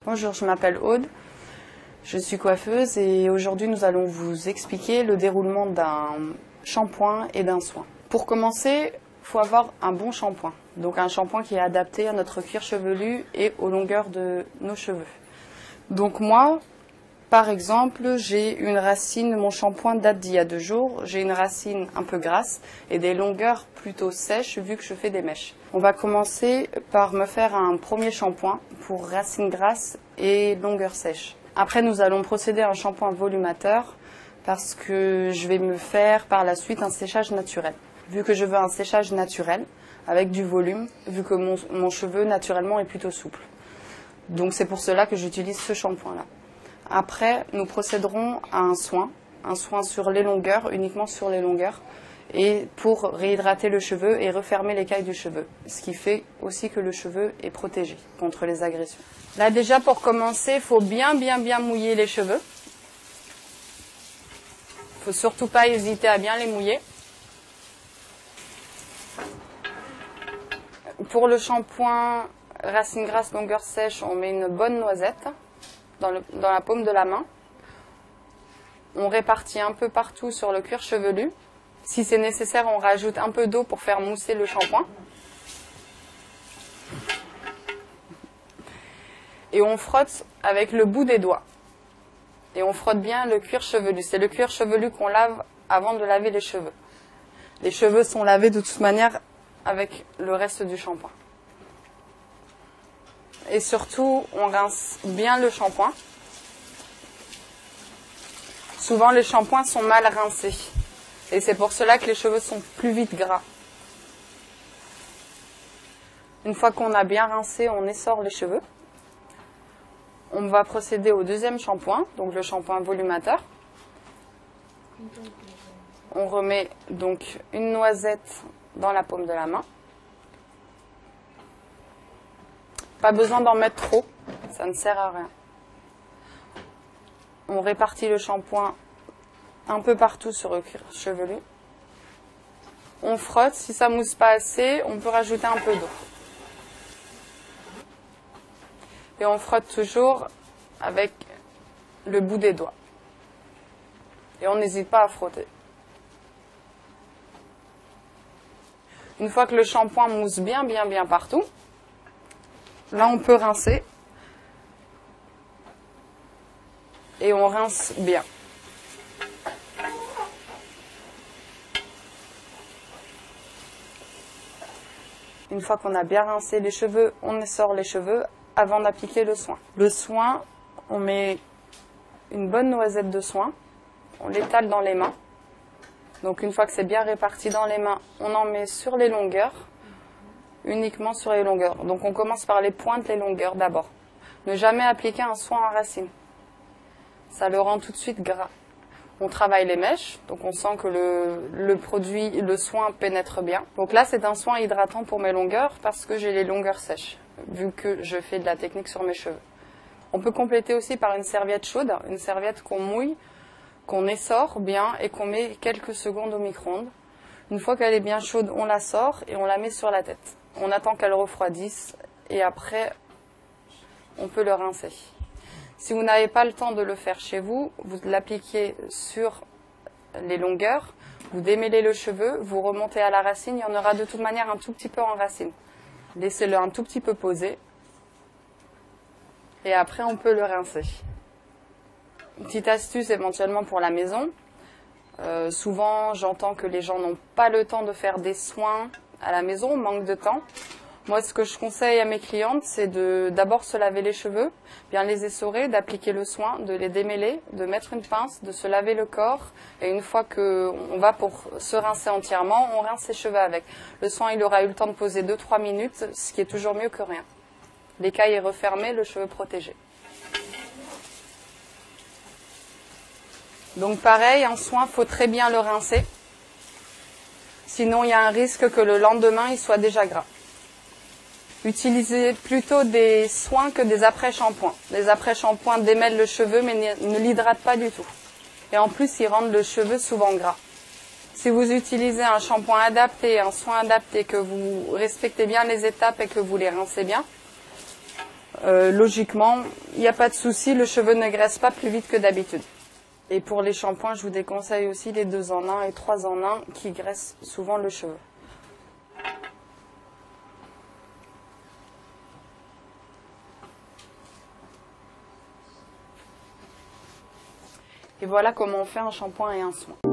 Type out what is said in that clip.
Bonjour, je m'appelle Aude, je suis coiffeuse et aujourd'hui nous allons vous expliquer le déroulement d'un shampoing et d'un soin. Pour commencer, il faut avoir un bon shampoing, donc un shampoing qui est adapté à notre cuir chevelu et aux longueurs de nos cheveux. Donc moi, par exemple, j'ai une racine, mon shampoing date d'il y a 2 jours, j'ai une racine un peu grasse et des longueurs plutôt sèches vu que je fais des mèches. On va commencer par me faire un premier shampoing pour racine grasse et longueur sèche. Après, nous allons procéder à un shampoing volumateur parce que je vais me faire par la suite un séchage naturel. Vu que je veux un séchage naturel avec du volume, vu que mon cheveu naturellement est plutôt souple. Donc c'est pour cela que j'utilise ce shampoing-là. Après, nous procéderons à un soin sur les longueurs, uniquement sur les longueurs, et pour réhydrater le cheveu et refermer l'écaille du cheveu, ce qui fait aussi que le cheveu est protégé contre les agressions. Là déjà, pour commencer, il faut bien mouiller les cheveux. Il ne faut surtout pas hésiter à bien les mouiller. Pour le shampoing racine grasse longueur sèche, on met une bonne noisette dans la paume de la main. On répartit un peu partout sur le cuir chevelu. Si c'est nécessaire, on rajoute un peu d'eau pour faire mousser le shampoing. Et on frotte avec le bout des doigts. Et on frotte bien le cuir chevelu. C'est le cuir chevelu qu'on lave avant de laver les cheveux. Les cheveux sont lavés de toute manière avec le reste du shampoing. Et surtout, on rince bien le shampoing. Souvent, les shampoings sont mal rincés. Et c'est pour cela que les cheveux sont plus vite gras. Une fois qu'on a bien rincé, on essore les cheveux. On va procéder au deuxième shampoing, donc le shampoing volumateur. On remet donc une noisette dans la paume de la main. Pas besoin d'en mettre trop, ça ne sert à rien. On répartit le shampoing un peu partout sur le cuir chevelu. On frotte, si ça mousse pas assez, on peut rajouter un peu d'eau. Et on frotte toujours avec le bout des doigts. Et on n'hésite pas à frotter. Une fois que le shampoing mousse bien partout, là on peut rincer. Et on rince bien. Une fois qu'on a bien rincé les cheveux, on essore les cheveux avant d'appliquer le soin. Le soin, on met une bonne noisette de soin, on l'étale dans les mains. Donc une fois que c'est bien réparti dans les mains, on en met sur les longueurs, uniquement sur les longueurs. Donc on commence par les pointes, les longueurs d'abord. Ne jamais appliquer un soin en racine. Ça le rend tout de suite gras. On travaille les mèches, donc on sent que le soin pénètre bien. Donc là, c'est un soin hydratant pour mes longueurs parce que j'ai les longueurs sèches, vu que je fais de la technique sur mes cheveux. On peut compléter aussi par une serviette chaude, une serviette qu'on mouille, qu'on essore bien et qu'on met quelques secondes au micro-ondes. Une fois qu'elle est bien chaude, on la sort et on la met sur la tête. On attend qu'elle refroidisse et après, on peut le rincer. Si vous n'avez pas le temps de le faire chez vous, vous l'appliquez sur les longueurs, vous démêlez le cheveu, vous remontez à la racine, il y en aura de toute manière un tout petit peu en racine. Laissez-le un tout petit peu poser et après on peut le rincer. Une petite astuce éventuellement pour la maison. Souvent j'entends que les gens n'ont pas le temps de faire des soins à la maison, manque de temps. Moi, ce que je conseille à mes clientes, c'est d'abord se laver les cheveux, bien les essorer, d'appliquer le soin, de les démêler, de mettre une pince, de se laver le corps. Et une fois qu'on va pour se rincer entièrement, on rince ses cheveux avec. Le soin, il aura eu le temps de poser 2-3 minutes, ce qui est toujours mieux que rien. L'écaille est refermée, le cheveu protégé. Donc pareil, un soin, il faut très bien le rincer. Sinon, il y a un risque que le lendemain, il soit déjà gras. Utilisez plutôt des soins que des après-shampoings. Les après-shampoings démêlent le cheveu mais ne l'hydratent pas du tout. Et en plus, ils rendent le cheveu souvent gras. Si vous utilisez un shampoing adapté, un soin adapté, que vous respectez bien les étapes et que vous les rincez bien, logiquement, il n'y a pas de souci, le cheveu ne graisse pas plus vite que d'habitude. Et pour les shampoings, je vous déconseille aussi les 2 en 1 et 3 en 1 qui graissent souvent le cheveu. Et voilà comment on fait un shampoing et un soin.